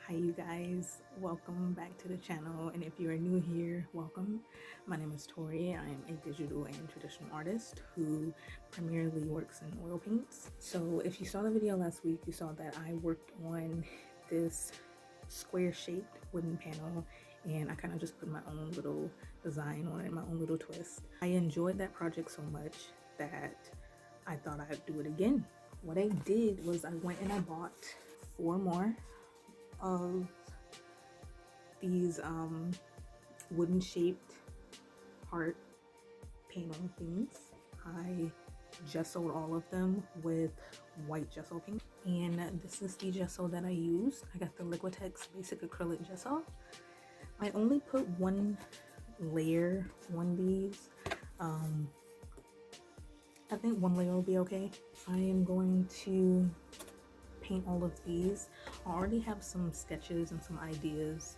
Hi you guys, welcome back to the channel, and if you are new here, welcome. My name is Tori. I am a digital and traditional artist who primarily works in oil paints. So if you saw the video last week, you saw that I worked on this square shaped wooden panel, and I kind of just put my own little design on it, my own little twist. I enjoyed that project so much that I thought I'd do it again. What I did was I went and I bought 4 more of these wooden shaped heart panel things. I gessoed all of them with white gesso paint, and this is the gesso that I used. I got the Liquitex basic acrylic gesso. I only put one layer on these. I think one layer will be okay. I am going to paint all of these. I already have some sketches and some ideas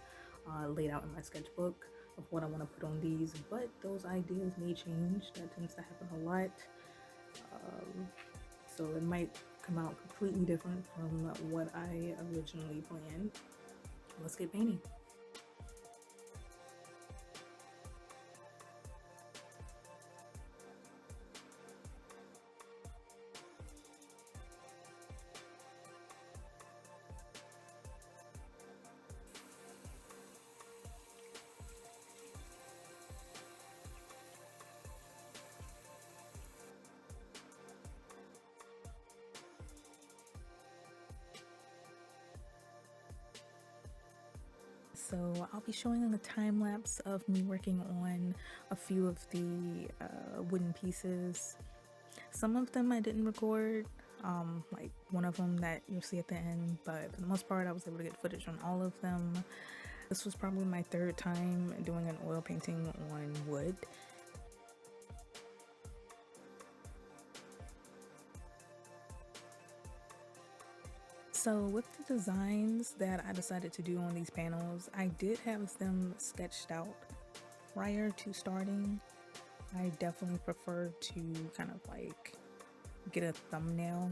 laid out in my sketchbook of what I want to put on these, but those ideas may change. That tends to happen a lot. So it might come out completely different from what I originally planned. Let's get painting. So I'll be showing a time lapse of me working on a few of the wooden pieces. Some of them I didn't record, like one of them that you'll see at the end, but for the most part I was able to get footage on all of them. This was probably my 3rd time doing an oil painting on wood. So with the designs that I decided to do on these panels, I did have them sketched out prior to starting. I definitely prefer to kind of like get a thumbnail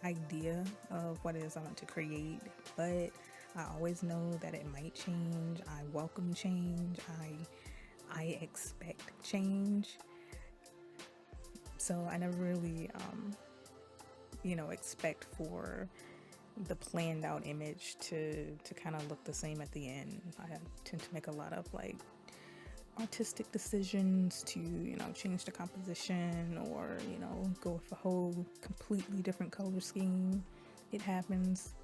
idea of what it is I want to create, but I always know that it might change. I welcome change. I expect change. So I never really expect for the planned out image to kind of look the same at the end. I tend to make a lot of like artistic decisions to change the composition, or go with a whole completely different color scheme. It happens.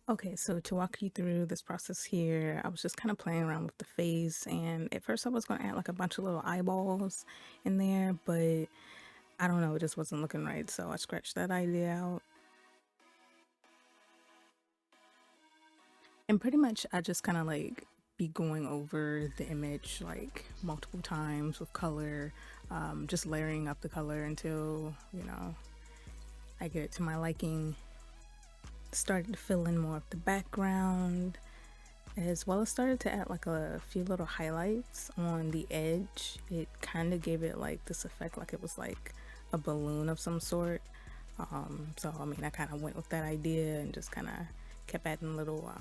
Okay, so to walk you through this process here, I was just kind of playing around with the face, and at first I was going to add like a bunch of little eyeballs in there, but I don't know, it just wasn't looking right, so I scratched that idea out. And pretty much I just kind of like be going over the image like multiple times with color, just layering up the color until, I get it to my liking. Started to fill in more of the background, as well as started to add like a few little highlights on the edge. It kind of gave it like this effect like it was like a balloon of some sort. So I mean, I kind of went with that idea and just kind of kept adding little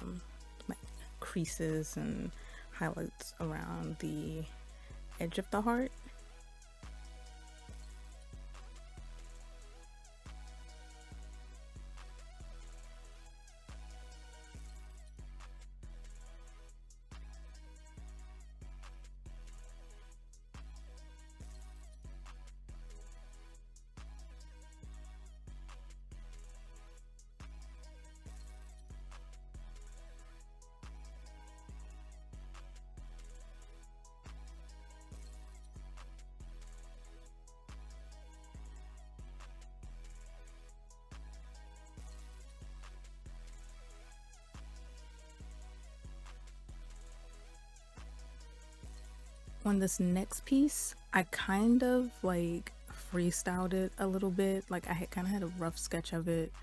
like creases and highlights around the edge of the heart. On this next piece, I kind of like freestyled it a little bit. Like I had kind of had a rough sketch of it,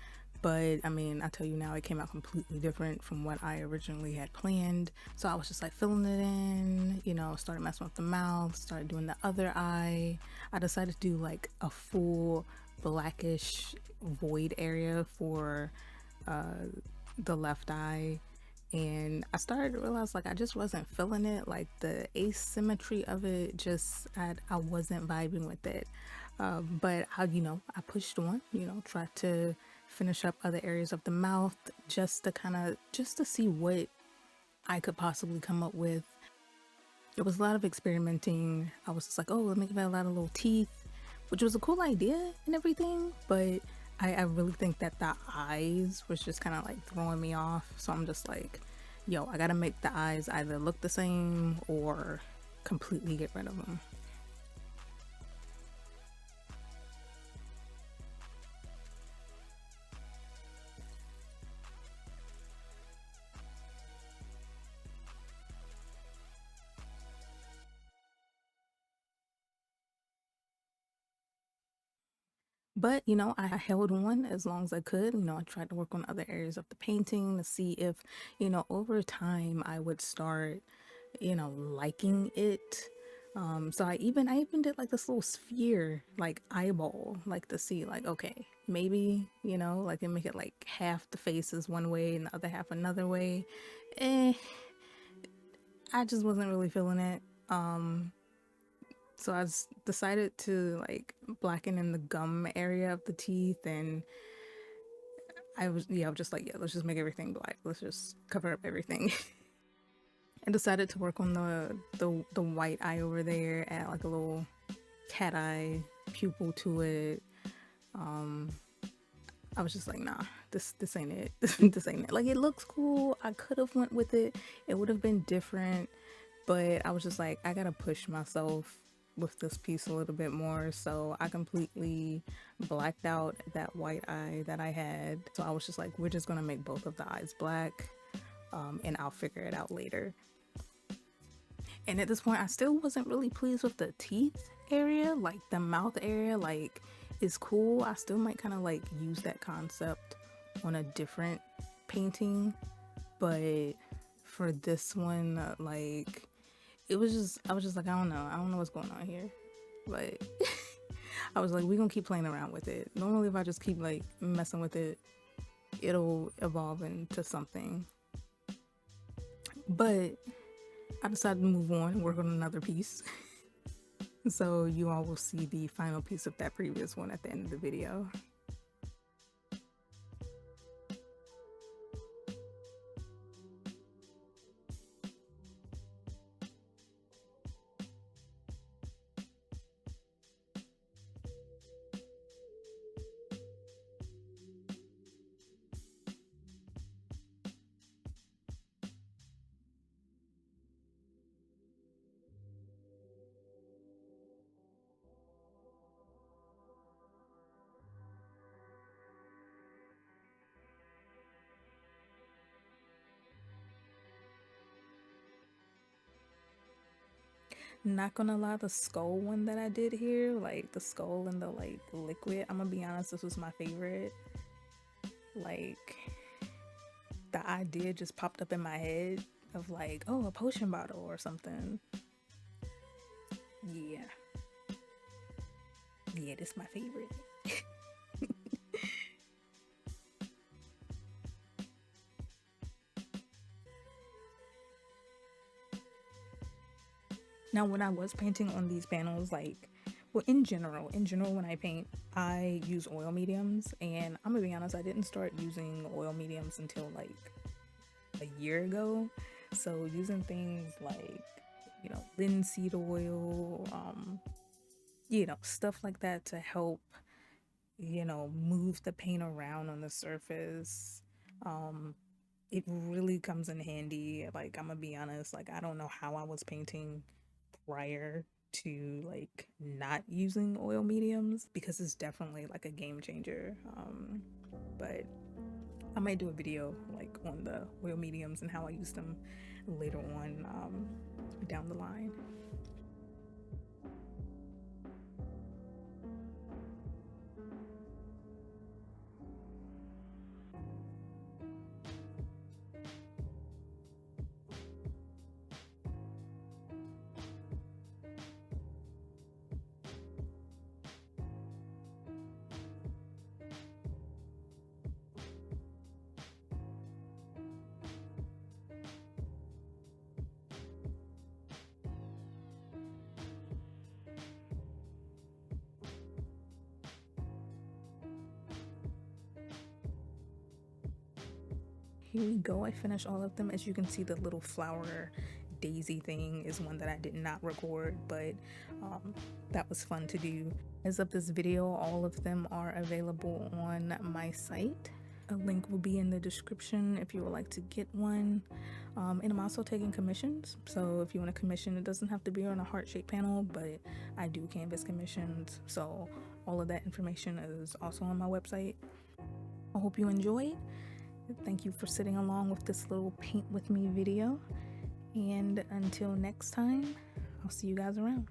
but I mean, I tell you now, it came out completely different from what I originally had planned. So I was just like filling it in, you know, started messing with the mouth, started doing the other eye. I decided to do like a full blackish void area for the left eye, and I started to realize like I just wasn't feeling it, like the asymmetry of it, just I wasn't vibing with it. But I pushed on, tried to finish up other areas of the mouth just to just to see what I could possibly come up with. It was a lot of experimenting. I was just like, oh, let me give it a lot of little teeth, which was a cool idea and everything, but I really think that the eyes was just kind of like throwing me off. So I'm just like, yo, I gotta make the eyes either look the same or completely get rid of them. But, I held on as long as I could. I tried to work on other areas of the painting to see if, over time I would start, liking it. So I even did like this little sphere, like eyeball, like to see like, okay, maybe, like they make it like half the face is one way and the other half another way. Eh, I just wasn't really feeling it. So I decided to like blacken in the gum area of the teeth, and I was just like, yeah, let's just make everything black. Let's just cover up everything. I decided to work on the white eye over there, add like a little cat eye pupil to it. I was just like, nah, this ain't it. This ain't it. Like it looks cool. I could have went with it. It would have been different, but I was just like, I gotta push myself with this piece a little bit more. So I completely blacked out that white eye that I had. So I was just like, we're just gonna make both of the eyes black, and I'll figure it out later. And at this point, I still wasn't really pleased with the teeth area, like the mouth area. Like, it's cool. I still might kind of like use that concept on a different painting, but for this one, like, I was just like, I don't know what's going on here. But I was like, we're gonna keep playing around with it. Normally, if I just keep like messing with it, it'll evolve into something. But I decided to move on and work on another piece. So you all will see the final piece of that previous one at the end of the video. Not gonna lie, the skull one that I did here, like the skull and the like liquid, I'm gonna be honest, this was my favorite. Like, the idea just popped up in my head of like, oh, a potion bottle or something. Yeah. Yeah, this is my favorite. Now, when I was painting on these panels, like, well, in general, when I paint, I use oil mediums, and I'm gonna be honest, I didn't start using oil mediums until like a year ago. So using things like, linseed oil, stuff like that to help, move the paint around on the surface. It really comes in handy. Like, I'm gonna be honest, like, I don't know how I was painting prior to like not using oil mediums, because it's definitely like a game changer. But I might do a video like on the oil mediums and how I use them later on, down the line. here we go. I finished all of them. As you can see, the little flower daisy thing is one that I did not record, but that was fun to do. As of this video, all of them are available on my site. A link will be in the description if you would like to get one. And I'm also taking commissions, so if you want a commission, it doesn't have to be on a heart-shaped panel, but I do canvas commissions, so all of that information is also on my website. I hope you enjoyed. Thank you for sitting along with this little paint with me video, and until next time, I'll see you guys around.